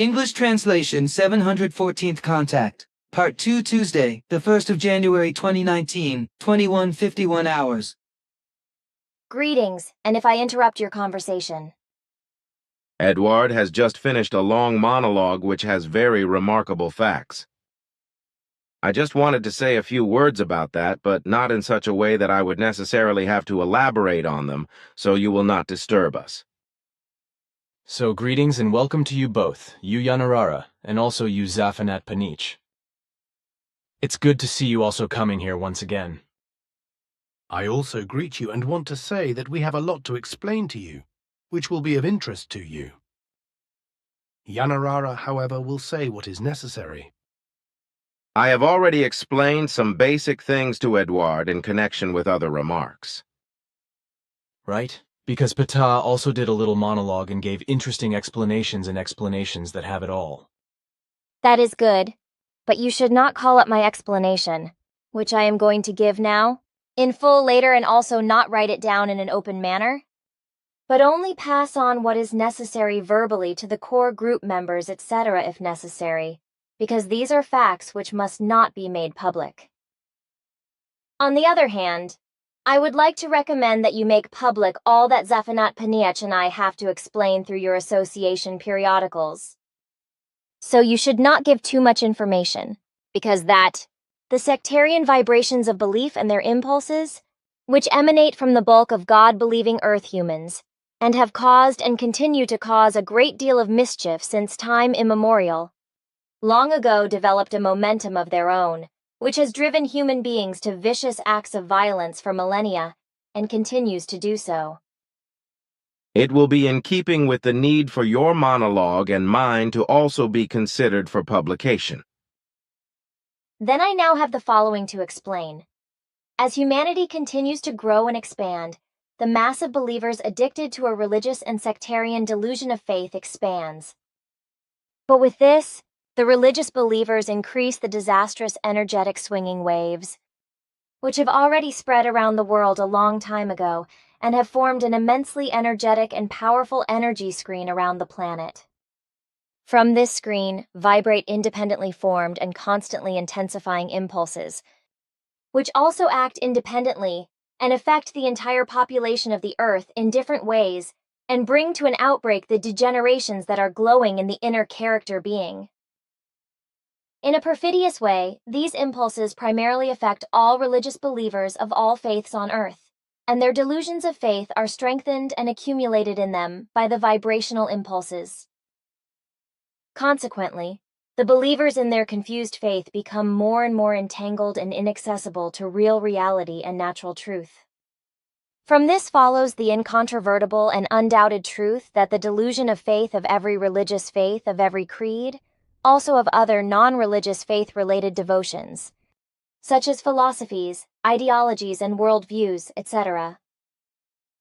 English translation 714th contact. Part 2 Tuesday, the 1st of January 2019, 21:51 hours. Greetings, and if I interrupt your conversation. Eduard has just finished a long monologue which has very remarkable facts. I just wanted to say a few words about that, but not in such a way that I would necessarily have to elaborate on them, so you will not disturb us. So greetings and welcome to you both, you Yanarara, and also you Zaphanat Panich. It's good to see you also coming here once again. I also greet you and want to say that we have a lot to explain to you, which will be of interest to you. Yanarara, however, will say what is necessary. I have already explained some basic things to Eduard in connection with other remarks. Right? Because Ptaah also did a little monologue and gave interesting explanations that have it all. That is good, but you should not call up my explanation, which I am going to give now, in full later, and also not write it down in an open manner, but only pass on what is necessary verbally to the core group members, etc. if necessary, because these are facts which must not be made public. On the other hand, I would like to recommend that you make public all that Zaphanat Panich and I have to explain through your association periodicals. So you should not give too much information, because the sectarian vibrations of belief and their impulses, which emanate from the bulk of God-believing Earth humans, and have caused and continue to cause a great deal of mischief since time immemorial, long ago developed a momentum of their own, which has driven human beings to vicious acts of violence for millennia, and continues to do so. It will be in keeping with the need for your monologue and mine to also be considered for publication. Then I now have the following to explain. As humanity continues to grow and expand, the mass of believers addicted to a religious and sectarian delusion of faith expands. But with this, the religious believers increase the disastrous energetic swinging waves, which have already spread around the world a long time ago and have formed an immensely energetic and powerful energy screen around the planet. From this screen vibrate independently formed and constantly intensifying impulses, which also act independently and affect the entire population of the Earth in different ways and bring to an outbreak the degenerations that are glowing in the inner character being. In a perfidious way, these impulses primarily affect all religious believers of all faiths on Earth, and their delusions of faith are strengthened and accumulated in them by the vibrational impulses. Consequently, the believers in their confused faith become more and more entangled and inaccessible to real reality and natural truth. From this follows the incontrovertible and undoubted truth that the delusion of faith of every religious faith of every creed, also of other non-religious faith-related devotions, such as philosophies, ideologies, and worldviews, etc.,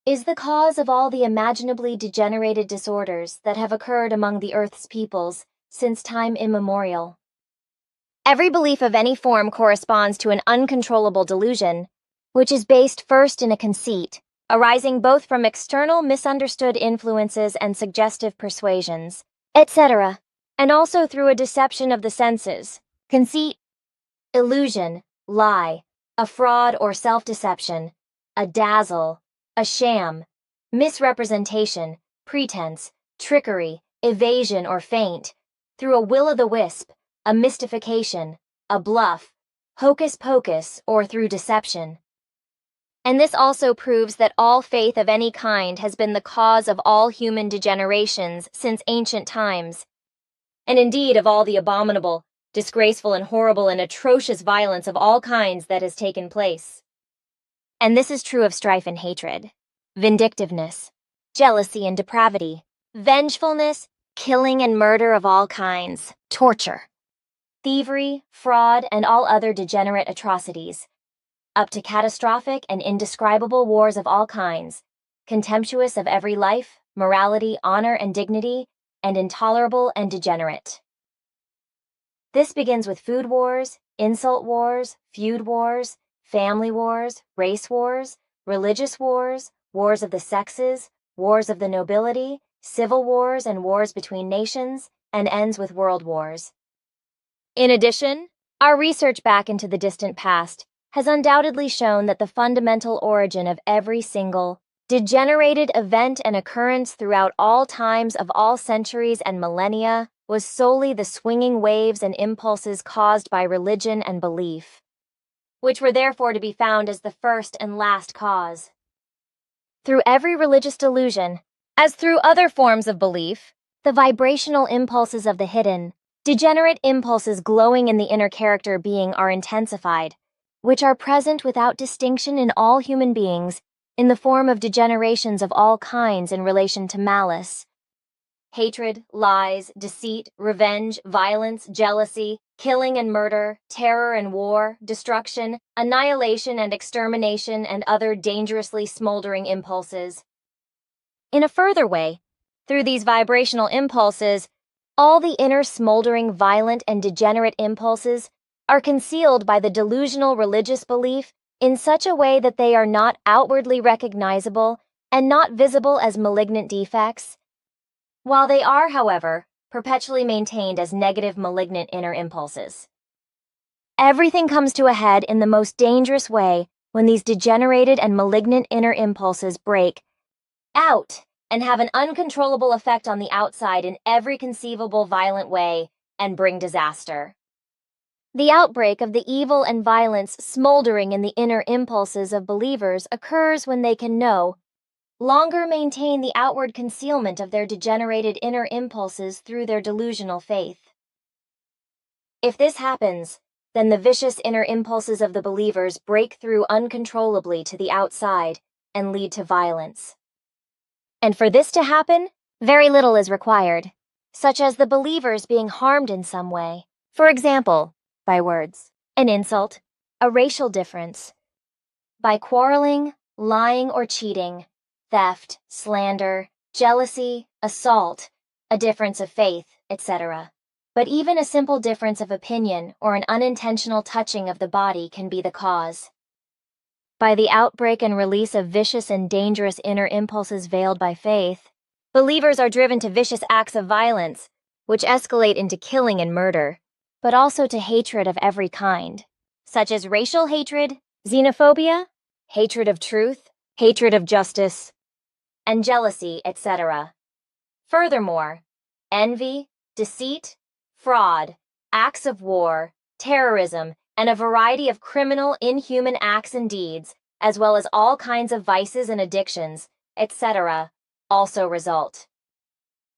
is the cause of all the imaginably degenerated disorders that have occurred among the Earth's peoples since time immemorial. Every belief of any form corresponds to an uncontrollable delusion, which is based first in a conceit, arising both from external misunderstood influences and suggestive persuasions, etc., and also through a deception of the senses, conceit, illusion, lie, a fraud or self-deception, a dazzle, a sham, misrepresentation, pretense, trickery, evasion or feint, through a will-o'-the-wisp, a mystification, a bluff, hocus-pocus, or through deception. And this also proves that all faith of any kind has been the cause of all human degenerations since ancient times, and indeed of all the abominable, disgraceful, and horrible and atrocious violence of all kinds that has taken place. And this is true of strife and hatred, vindictiveness, jealousy and depravity, vengefulness, killing and murder of all kinds, torture, thievery, fraud, and all other degenerate atrocities, up to catastrophic and indescribable wars of all kinds, contemptuous of every life, morality, honor, and dignity, and intolerable and degenerate. This begins with food wars, insult wars, feud wars, family wars, race wars, religious wars, wars of the sexes, wars of the nobility, civil wars and wars between nations, and ends with world wars. In addition, our research back into the distant past has undoubtedly shown that the fundamental origin of every single degenerated event and occurrence throughout all times of all centuries and millennia was solely the swinging waves and impulses caused by religion and belief, which were therefore to be found as the first and last cause. Through every religious delusion, as through other forms of belief, the vibrational impulses of the hidden, degenerate impulses glowing in the inner character being are intensified, which are present without distinction in all human beings in the form of degenerations of all kinds in relation to malice, hatred, lies, deceit, revenge, violence, jealousy, killing and murder, terror and war, destruction, annihilation and extermination, and other dangerously smoldering impulses. In a further way, through these vibrational impulses, all the inner smoldering, violent, and degenerate impulses are concealed by the delusional religious belief in such a way that they are not outwardly recognizable and not visible as malignant defects, while they are, however, perpetually maintained as negative malignant inner impulses. Everything comes to a head in the most dangerous way when these degenerated and malignant inner impulses break out and have an uncontrollable effect on the outside in every conceivable violent way and bring disaster. The outbreak of the evil and violence smoldering in the inner impulses of believers occurs when they can no longer maintain the outward concealment of their degenerated inner impulses through their delusional faith. If this happens, then the vicious inner impulses of the believers break through uncontrollably to the outside and lead to violence. And for this to happen, very little is required, such as the believers being harmed in some way, for example, by words, an insult, a racial difference, by quarreling, lying or cheating, theft, slander, jealousy, assault, a difference of faith, etc. But even a simple difference of opinion or an unintentional touching of the body can be the cause. By the outbreak and release of vicious and dangerous inner impulses veiled by faith, believers are driven to vicious acts of violence, which escalate into killing and murder, but also to hatred of every kind, such as racial hatred, xenophobia, hatred of truth, hatred of justice, and jealousy, etc. Furthermore, envy, deceit, fraud, acts of war, terrorism, and a variety of criminal, inhuman acts and deeds, as well as all kinds of vices and addictions, etc., also result.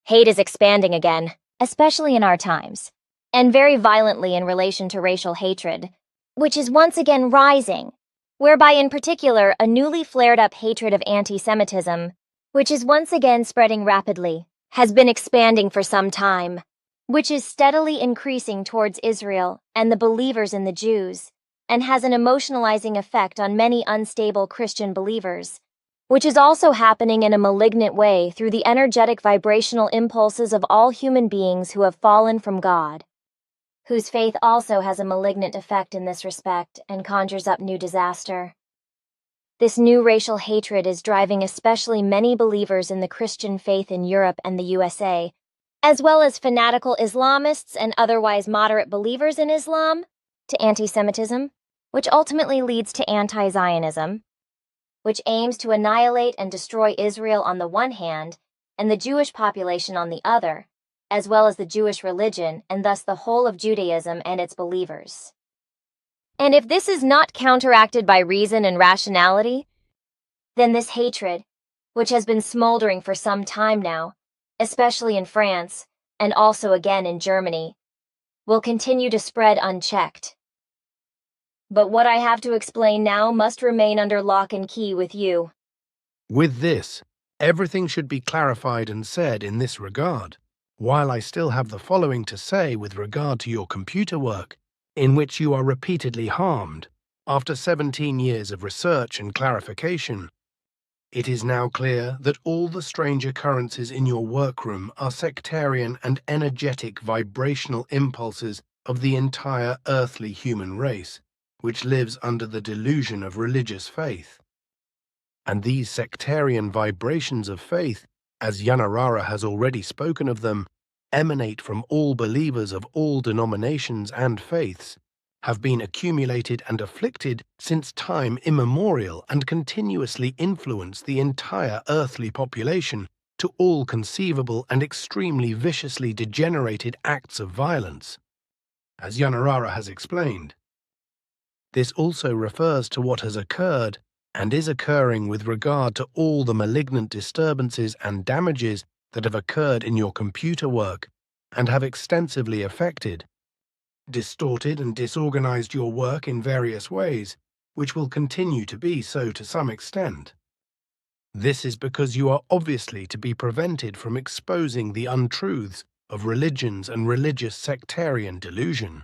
Hate is expanding again, especially in our times, and very violently in relation to racial hatred, which is once again rising, whereby in particular a newly flared-up hatred of anti-Semitism, which is once again spreading rapidly, has been expanding for some time, which is steadily increasing towards Israel and the believers in the Jews, and has an emotionalizing effect on many unstable Christian believers, which is also happening in a malignant way through the energetic vibrational impulses of all human beings who have fallen from God, whose faith also has a malignant effect in this respect and conjures up new disaster. This new racial hatred is driving especially many believers in the Christian faith in Europe and the USA, as well as fanatical Islamists and otherwise moderate believers in Islam, to anti-Semitism, which ultimately leads to anti-Zionism, which aims to annihilate and destroy Israel on the one hand and the Jewish population on the other, as well as the Jewish religion and thus the whole of Judaism and its believers. And if this is not counteracted by reason and rationality, then this hatred, which has been smoldering for some time now, especially in France, and also again in Germany, will continue to spread unchecked. But what I have to explain now must remain under lock and key with you. With this, everything should be clarified and said in this regard, while I still have the following to say with regard to your computer work, in which you are repeatedly harmed. After 17 years of research and clarification, it is now clear that all the strange occurrences in your workroom are sectarian and energetic vibrational impulses of the entire earthly human race, which lives under the delusion of religious faith. And these sectarian vibrations of faith, as Yanarara has already spoken of them, emanate from all believers of all denominations and faiths, have been accumulated and afflicted since time immemorial and continuously influence the entire earthly population to all conceivable and extremely viciously degenerated acts of violence, as Yanarara has explained. This also refers to what has occurred and is occurring with regard to all the malignant disturbances and damages that have occurred in your computer work and have extensively affected, distorted and disorganized your work in various ways, which will continue to be so to some extent. This is because you are obviously to be prevented from exposing the untruths of religions and religious sectarian delusion,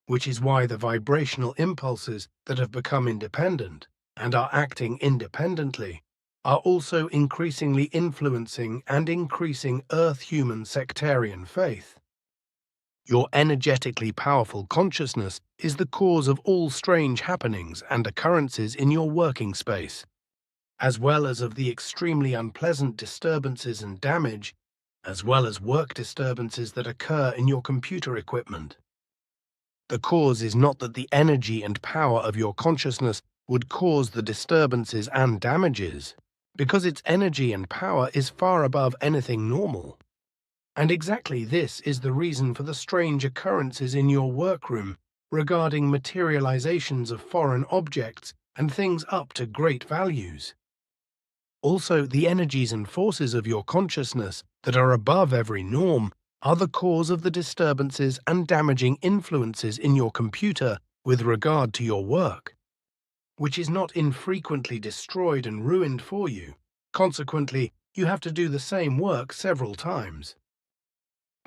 which is why the vibrational impulses that have become independent and are acting independently are also increasingly influencing and increasing Earth-human sectarian faith. Your energetically powerful consciousness is the cause of all strange happenings and occurrences in your working space, as well as of the extremely unpleasant disturbances and damage, as well as work disturbances that occur in your computer equipment. The cause is not that the energy and power of your consciousness would cause the disturbances and damages, because its energy and power is far above anything normal. And exactly this is the reason for the strange occurrences in your workroom regarding materializations of foreign objects and things up to great values. Also, the energies and forces of your consciousness that are above every norm are the cause of the disturbances and damaging influences in your computer with regard to your work, which is not infrequently destroyed and ruined for you. Consequently, you have to do the same work several times.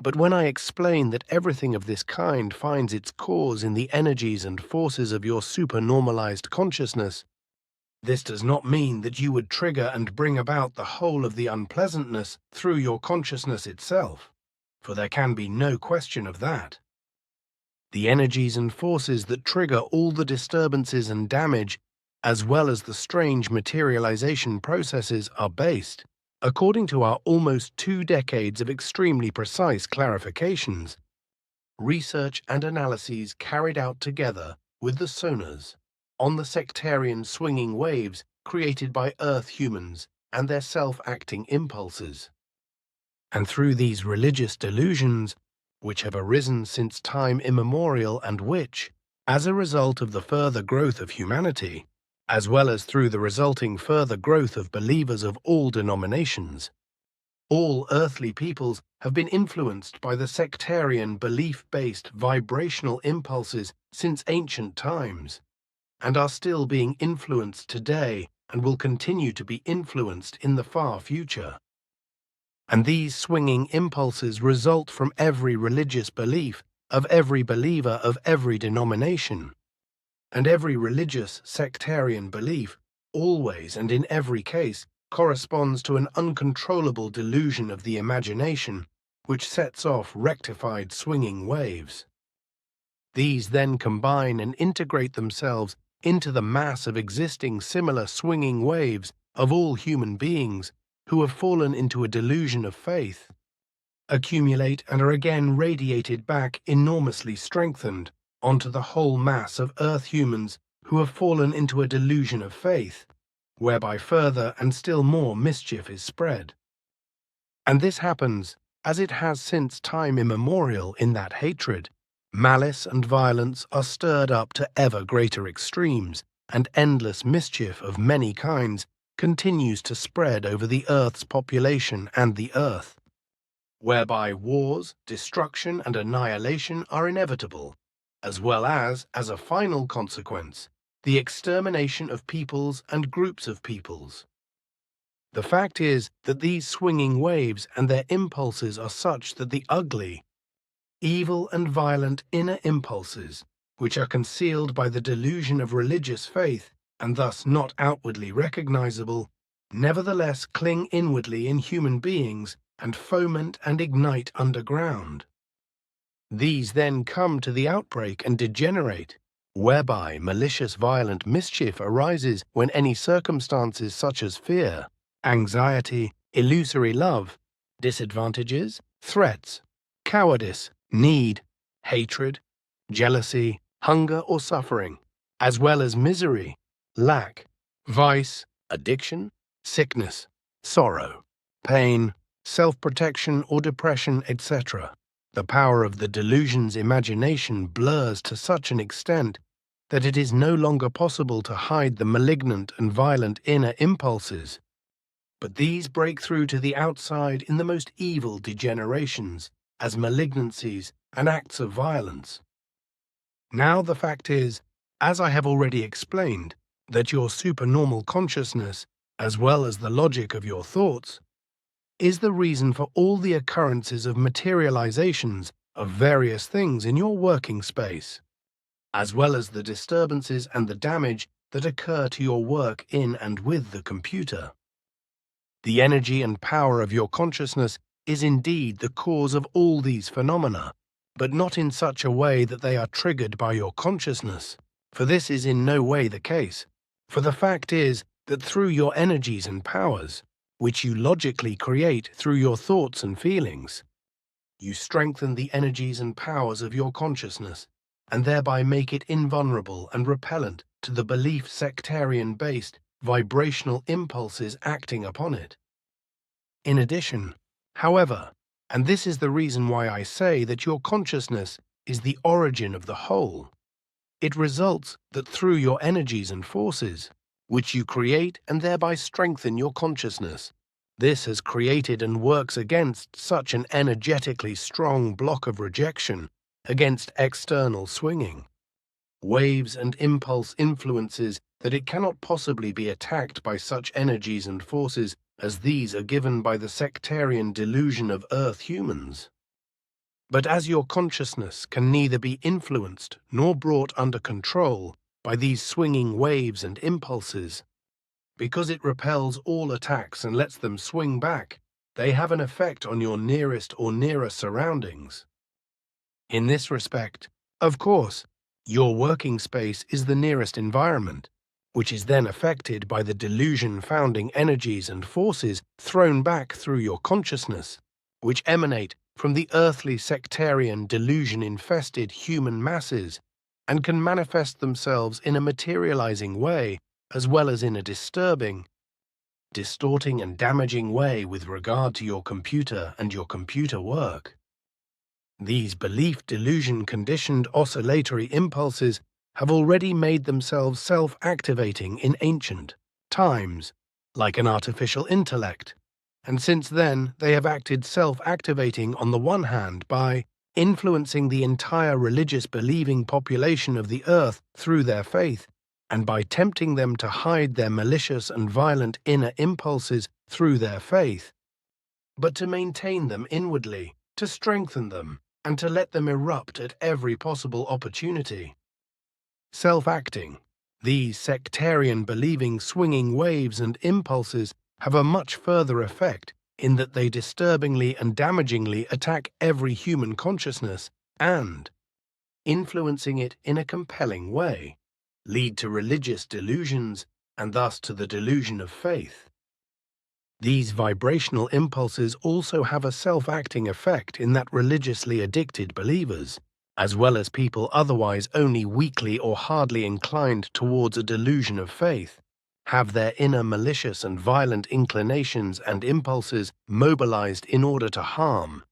But when I explain that everything of this kind finds its cause in the energies and forces of your supernormalized consciousness, this does not mean that you would trigger and bring about the whole of the unpleasantness through your consciousness itself, for there can be no question of that. The energies and forces that trigger all the disturbances and damage, as well as the strange materialization processes, are based, according to our almost 2 decades of extremely precise clarifications, research and analyses carried out together with the sonars, on the sectarian swinging waves created by Earth humans and their self-acting impulses. And through these religious delusions, which have arisen since time immemorial and which, as a result of the further growth of humanity, as well as through the resulting further growth of believers of all denominations, all earthly peoples have been influenced by the sectarian belief-based vibrational impulses since ancient times, and are still being influenced today and will continue to be influenced in the far future. And these swinging impulses result from every religious belief of every believer of every denomination, and every religious sectarian belief always and in every case corresponds to an uncontrollable delusion of the imagination which sets off rectified swinging waves. These then combine and integrate themselves into the mass of existing similar swinging waves of all human beings who have fallen into a delusion of faith, accumulate and are again radiated back enormously strengthened onto the whole mass of Earth humans who have fallen into a delusion of faith, whereby further and still more mischief is spread. And this happens, as it has since time immemorial, in that hatred, malice and violence are stirred up to ever greater extremes, and endless mischief of many kinds continues to spread over the Earth's population and the Earth, whereby wars, destruction, and annihilation are inevitable, as well as a final consequence, the extermination of peoples and groups of peoples. The fact is that these swinging waves and their impulses are such that the ugly, evil and violent inner impulses, which are concealed by the delusion of religious faith and thus not outwardly recognizable, nevertheless cling inwardly in human beings and foment and ignite underground. These then come to the outbreak and degenerate, whereby malicious violent mischief arises when any circumstances such as fear, anxiety, illusory love, disadvantages, threats, cowardice, need, hatred, jealousy, hunger or suffering, as well as misery, lack, vice, addiction, sickness, sorrow, pain, self-protection or depression, etc. The power of the delusion's imagination blurs to such an extent that it is no longer possible to hide the malignant and violent inner impulses. But these break through to the outside in the most evil degenerations, as malignancies and acts of violence. Now the fact is, as I have already explained, that your supernormal consciousness, as well as the logic of your thoughts, is the reason for all the occurrences of materializations of various things in your working space, as well as the disturbances and the damage that occur to your work in and with the computer. The energy and power of your consciousness is indeed the cause of all these phenomena, but not in such a way that they are triggered by your consciousness, for this is in no way the case. For the fact is that through your energies and powers, which you logically create through your thoughts and feelings, you strengthen the energies and powers of your consciousness, and thereby make it invulnerable and repellent to the belief sectarian-based vibrational impulses acting upon it. In addition, however, and this is the reason why I say that your consciousness is the origin of the whole, it results that through your energies and forces, which you create and thereby strengthen your consciousness, this has created and works against such an energetically strong block of rejection against external swinging, waves and impulse influences that it cannot possibly be attacked by such energies and forces as these are given by the sectarian delusion of Earth humans. But as your consciousness can neither be influenced nor brought under control by these swinging waves and impulses, because it repels all attacks and lets them swing back, they have an effect on your nearest or nearer surroundings. In this respect, of course, your working space is the nearest environment, which is then affected by the delusion-founding energies and forces thrown back through your consciousness, which emanate from the earthly sectarian delusion-infested human masses and can manifest themselves in a materializing way as well as in a disturbing, distorting and damaging way with regard to your computer and your computer work. These belief delusion-conditioned oscillatory impulses have already made themselves self-activating in ancient times, like an artificial intellect, and since then they have acted self-activating on the one hand by influencing the entire religious-believing population of the earth through their faith, and by tempting them to hide their malicious and violent inner impulses through their faith, but to maintain them inwardly, to strengthen them, and to let them erupt at every possible opportunity. Self-acting, these sectarian-believing swinging waves and impulses have a much further effect in that they disturbingly and damagingly attack every human consciousness and, influencing it in a compelling way, lead to religious delusions and thus to the delusion of faith. These vibrational impulses also have a self-acting effect in that religiously addicted believers, as well as people otherwise only weakly or hardly inclined towards a delusion of faith, have their inner malicious and violent inclinations and impulses mobilized in order to harm,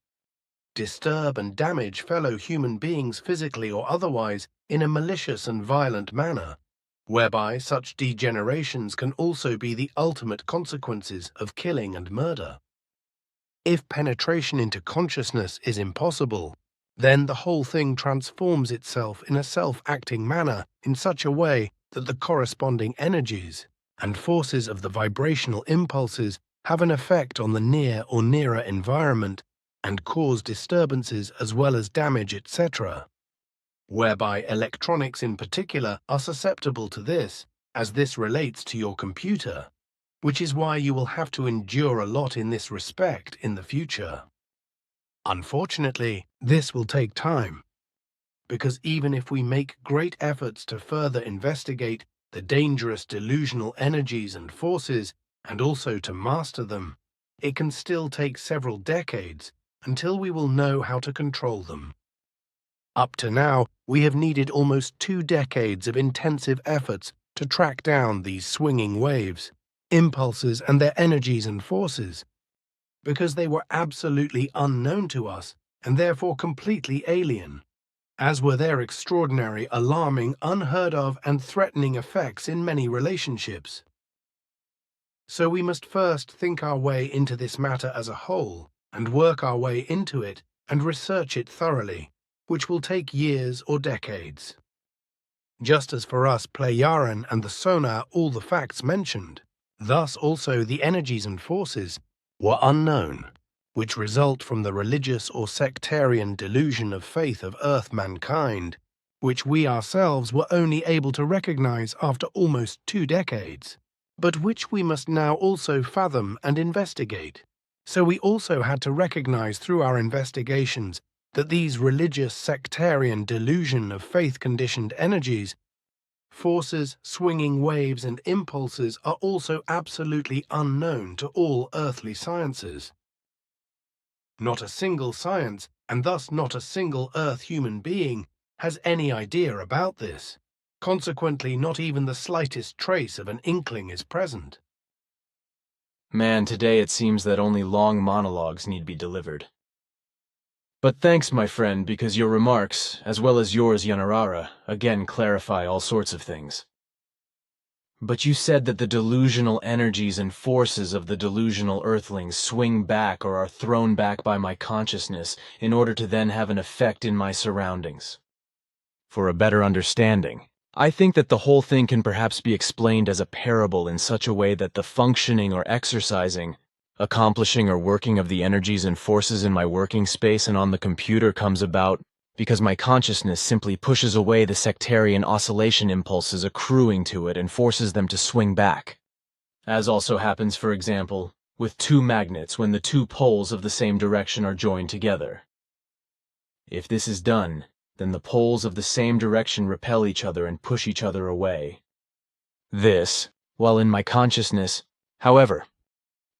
disturb and damage fellow human beings physically or otherwise in a malicious and violent manner, whereby such degenerations can also be the ultimate consequences of killing and murder. If penetration into consciousness is impossible, then the whole thing transforms itself in a self-acting manner in such a way that the corresponding energies and forces of the vibrational impulses have an effect on the near or nearer environment and cause disturbances as well as damage, etc., whereby electronics in particular are susceptible to this, as this relates to your computer, which is why you will have to endure a lot in this respect in the future. Unfortunately, this will take time, because even if we make great efforts to further investigate the dangerous delusional energies and forces, and also to master them, it can still take several decades until we will know how to control them. Up to now, we have needed almost 2 decades of intensive efforts to track down these swinging waves, impulses, and their energies and forces, because they were absolutely unknown to us and therefore completely alien, as were their extraordinary, alarming, unheard of, and threatening effects in many relationships. So we must first think our way into this matter as a whole, and work our way into it and research it thoroughly, which will take years or decades. Just as for us Pleiaren and the sonar all the facts mentioned, thus also the energies and forces were unknown, which result from the religious or sectarian delusion of faith of Earth mankind, which we ourselves were only able to recognize after almost 2 decades, but which we must now also fathom and investigate. So we also had to recognize through our investigations that these religious sectarian delusion of faith-conditioned energies, forces, swinging waves, and impulses are also absolutely unknown to all earthly sciences. Not a single science, and thus not a single Earth human being, has any idea about this. Consequently, not even the slightest trace of an inkling is present. Man, today it seems that only long monologues need be delivered. But thanks, my friend, because your remarks, as well as yours, Yanarara, again clarify all sorts of things. But you said that the delusional energies and forces of the delusional earthlings swing back or are thrown back by my consciousness in order to then have an effect in my surroundings. For a better understanding, I think that the whole thing can perhaps be explained as a parable in such a way that the functioning or exercising, accomplishing or working of the energies and forces in my working space and on the computer comes about because my consciousness simply pushes away the sectarian oscillation impulses accruing to it and forces them to swing back. As also happens, for example, with 2 magnets when the 2 poles of the same direction are joined together. If this is done, then the poles of the same direction repel each other and push each other away. This, while in my consciousness, however,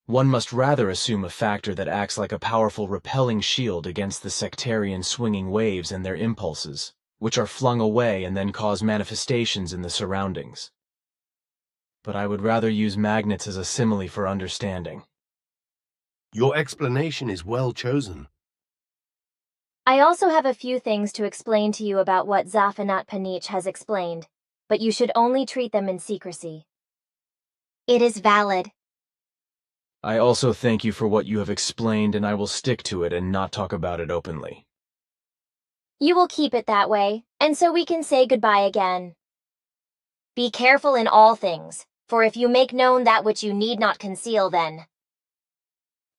one must rather assume a factor that acts like a powerful repelling shield against the sectarian swinging waves and their impulses, which are flung away and then cause manifestations in the surroundings. But I would rather use magnets as a simile for understanding. Your explanation is well chosen. I also have a few things to explain to you about what Zaphanat Panich has explained, but you should only treat them in secrecy. It is valid. I also thank you for what you have explained, and I will stick to it and not talk about it openly. You will keep it that way, and so we can say goodbye again. Be careful in all things, for if you make known that which you need not conceal, then.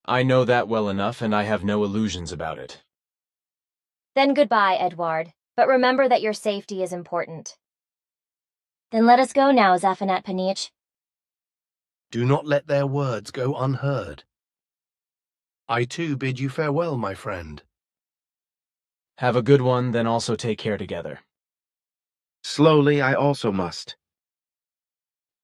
I know that well enough, and I have no illusions about it. Then goodbye, Eduard, but remember that your safety is important. Then let us go now, Zaphanat Panich. Do not let their words go unheard. I too bid you farewell, my friend. Have a good one, then also take care together. Slowly, I also must.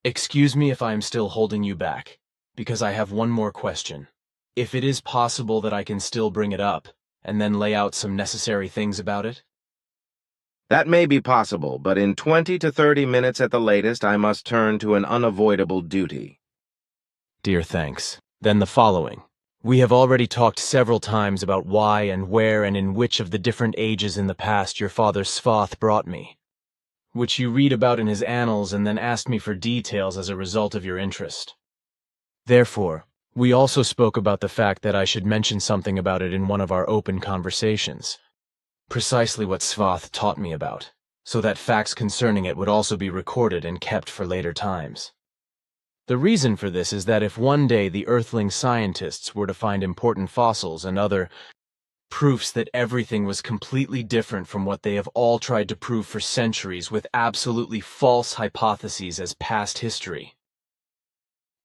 Excuse me if I am still holding you back, because I have one more question. If it is possible that I can still bring it up, and then lay out some necessary things about it? That may be possible, but in 20 to 30 minutes at the latest, I must turn to an unavoidable duty. Dear thanks. Then the following. We have already talked several times about why and where and in which of the different ages in the past your father Svath brought me, which you read about in his annals and then asked me for details as a result of your interest. Therefore, we also spoke about the fact that I should mention something about it in one of our open conversations. Precisely what Svath taught me about, so that facts concerning it would also be recorded and kept for later times. The reason for this is that if one day the Earthling scientists were to find important fossils and other proofs that everything was completely different from what they have all tried to prove for centuries with absolutely false hypotheses as past history,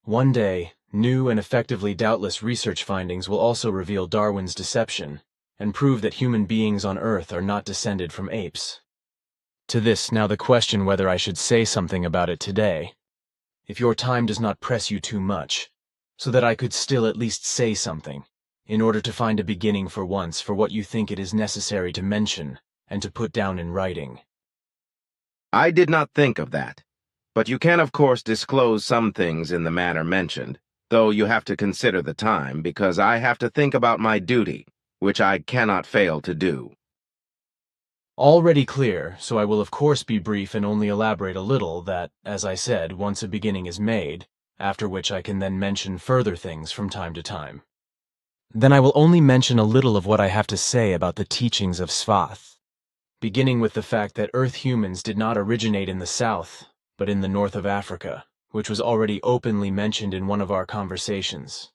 one day, new and effectively doubtless research findings will also reveal Darwin's deception and prove that human beings on Earth are not descended from apes. To this, now the question whether I should say something about it today, if your time does not press you too much, so that I could still at least say something, in order to find a beginning for once for what you think it is necessary to mention and to put down in writing. I did not think of that, but you can of course disclose some things in the manner mentioned, though you have to consider the time, because I have to think about my duty, which I cannot fail to do. Already clear, so I will of course be brief and only elaborate a little that, as I said, once a beginning is made, after which I can then mention further things from time to time. Then I will only mention a little of what I have to say about the teachings of Svath, beginning with the fact that Earth humans did not originate in the south, but in the north of Africa, which was already openly mentioned in one of our conversations.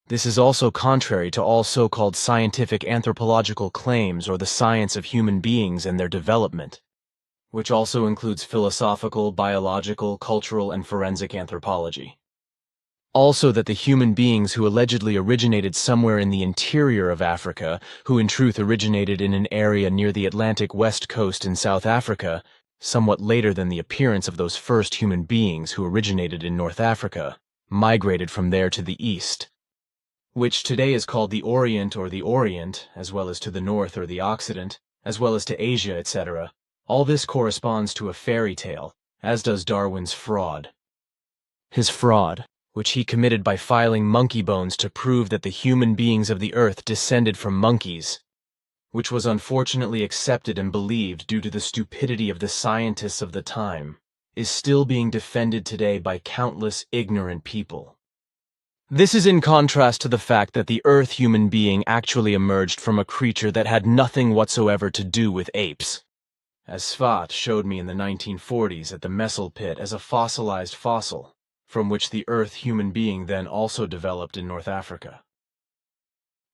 This is also contrary to all so-called scientific anthropological claims or the science of human beings and their development, which also includes philosophical, biological, cultural, and forensic anthropology. Also that the human beings who allegedly originated somewhere in the interior of Africa, who in truth originated in an area near the Atlantic west coast in South Africa, somewhat later than the appearance of those first human beings who originated in North Africa, migrated from there to the east, which today is called the Orient or the Orient, as well as to the North or the Occident, as well as to Asia, etc. All this corresponds to a fairy tale, as does Darwin's fraud. His fraud, which he committed by filing monkey bones to prove that the human beings of the earth descended from monkeys, which was unfortunately accepted and believed due to the stupidity of the scientists of the time, is still being defended today by countless ignorant people. This is in contrast to the fact that the Earth human being actually emerged from a creature that had nothing whatsoever to do with apes, as Svath showed me in the 1940s at the Messel pit as a fossilized fossil, from which the Earth human being then also developed in North Africa.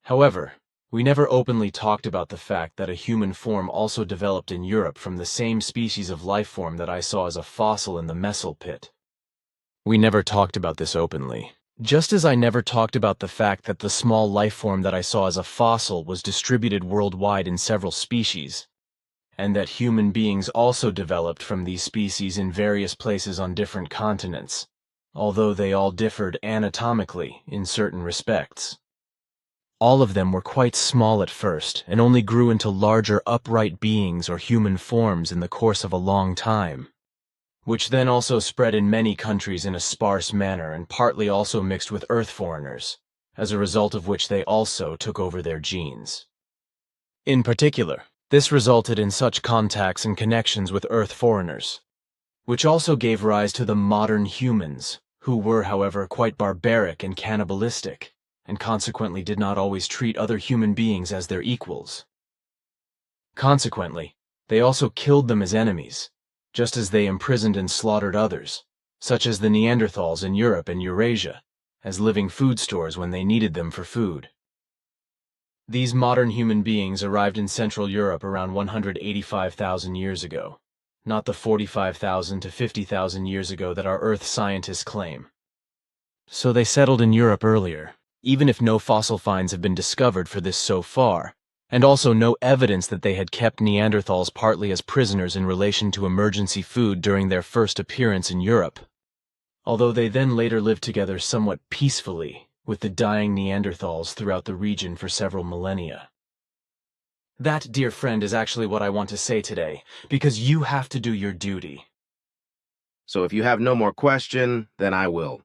However, we never openly talked about the fact that a human form also developed in Europe from the same species of life form that I saw as a fossil in the Messel pit. We never talked about this openly. Just as I never talked about the fact that the small life form that I saw as a fossil was distributed worldwide in several species, and that human beings also developed from these species in various places on different continents, although they all differed anatomically in certain respects. All of them were quite small at first and only grew into larger upright beings or human forms in the course of a long time, which then also spread in many countries in a sparse manner and partly also mixed with Earth foreigners, as a result of which they also took over their genes. In particular, this resulted in such contacts and connections with Earth foreigners, which also gave rise to the modern humans, who were, however, quite barbaric and cannibalistic, and consequently did not always treat other human beings as their equals. Consequently, they also killed them as enemies, just as they imprisoned and slaughtered others, such as the Neanderthals in Europe and Eurasia, as living food stores when they needed them for food. These modern human beings arrived in Central Europe around 185,000 years ago, not the 45,000 to 50,000 years ago that our Earth scientists claim. So they settled in Europe earlier, even if no fossil finds have been discovered for this so far, and also no evidence that they had kept Neanderthals partly as prisoners in relation to emergency food during their first appearance in Europe, although they then later lived together somewhat peacefully with the dying Neanderthals throughout the region for several millennia. That, dear friend, is actually what I want to say today, because you have to do your duty. So if you have no more question, then I will.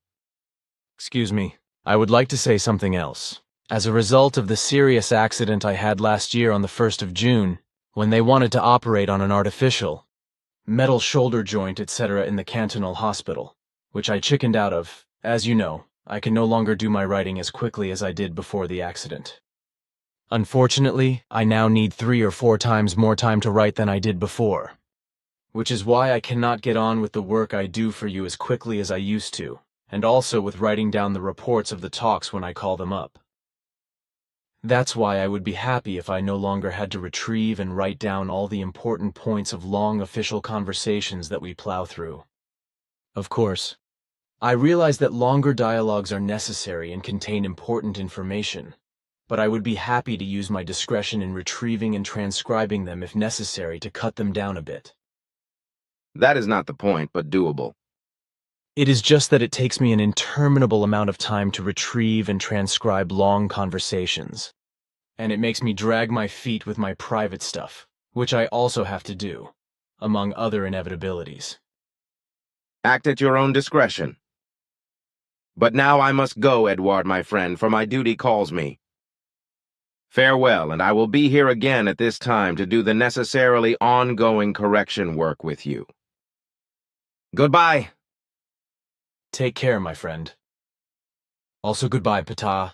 Excuse me, I would like to say something else. As a result of the serious accident I had last year on the 1st of June, when they wanted to operate on an artificial metal shoulder joint, etc. in the cantonal hospital, which I chickened out of, as you know, I can no longer do my writing as quickly as I did before the accident. Unfortunately, I now need 3 or 4 times more time to write than I did before, which is why I cannot get on with the work I do for you as quickly as I used to, and also with writing down the reports of the talks when I call them up. That's why I would be happy if I no longer had to retrieve and write down all the important points of long official conversations that we plow through. Of course, I realize that longer dialogues are necessary and contain important information, but I would be happy to use my discretion in retrieving and transcribing them if necessary to cut them down a bit. That is not the point, but doable. It is just that it takes me an interminable amount of time to retrieve and transcribe long conversations. And it makes me drag my feet with my private stuff, which I also have to do, among other inevitabilities. Act at your own discretion. But now I must go, Eduard, my friend, for my duty calls me. Farewell, and I will be here again at this time to do the necessarily ongoing correction work with you. Goodbye. Take care, my friend. Also goodbye, Ptaah.